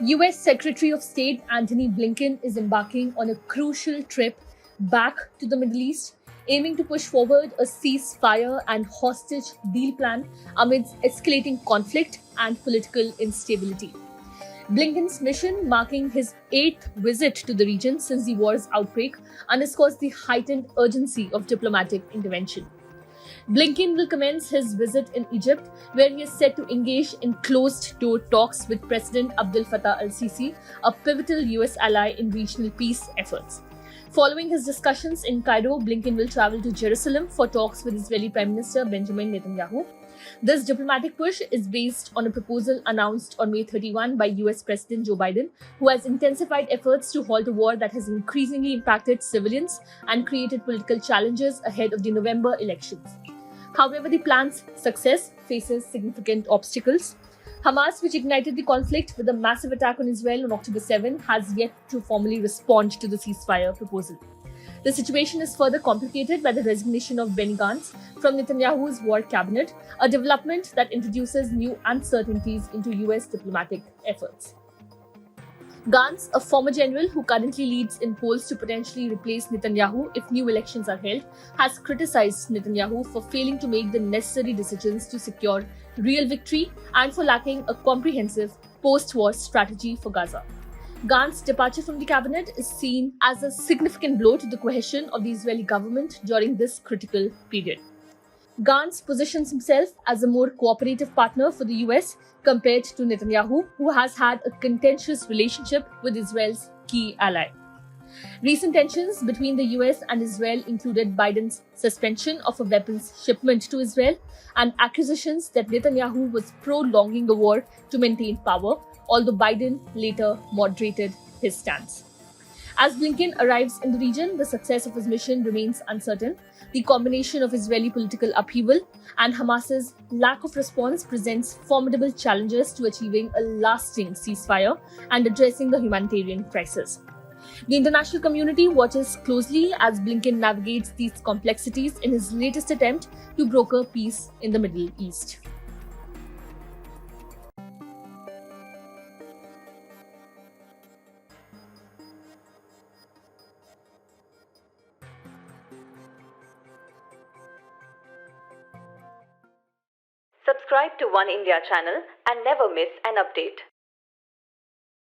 US Secretary of State Antony Blinken is embarking on a crucial trip back to the Middle East, aiming to push forward a ceasefire and hostage deal plan amidst escalating conflict and political instability. Blinken's mission, marking his eighth visit to the region since the war's outbreak, underscores the heightened urgency of diplomatic intervention. Blinken will commence his visit in Egypt, where he is set to engage in closed-door talks with President Abdel Fattah al-Sisi, a pivotal US ally in regional peace efforts. Following his discussions in Cairo, Blinken will travel to Jerusalem for talks with Israeli Prime Minister Benjamin Netanyahu. This diplomatic push is based on a proposal announced on May 31 by US President Joe Biden, who has intensified efforts to halt a war that has increasingly impacted civilians and created political challenges ahead of the November elections. However, the plan's success faces significant obstacles. Hamas, which ignited the conflict with a massive attack on Israel on October 7, has yet to formally respond to the ceasefire proposal. The situation is further complicated by the resignation of Benny Gantz from Netanyahu's war cabinet, a development that introduces new uncertainties into US diplomatic efforts. Gantz, a former general who currently leads in polls to potentially replace Netanyahu if new elections are held, has criticized Netanyahu for failing to make the necessary decisions to secure real victory and for lacking a comprehensive post-war strategy for Gaza. Gantz's departure from the cabinet is seen as a significant blow to the cohesion of the Israeli government during this critical period. Gantz positions himself as a more cooperative partner for the US compared to Netanyahu, who has had a contentious relationship with Israel's key ally. Recent tensions between the US and Israel included Biden's suspension of a weapons shipment to Israel and accusations that Netanyahu was prolonging the war to maintain power, although Biden later moderated his stance. As Blinken arrives in the region, the success of his mission remains uncertain. The combination of Israeli political upheaval and Hamas's lack of response presents formidable challenges to achieving a lasting ceasefire and addressing the humanitarian crisis. The international community watches closely as Blinken navigates these complexities in his latest attempt to broker peace in the Middle East. Subscribe to One India channel and never miss an update.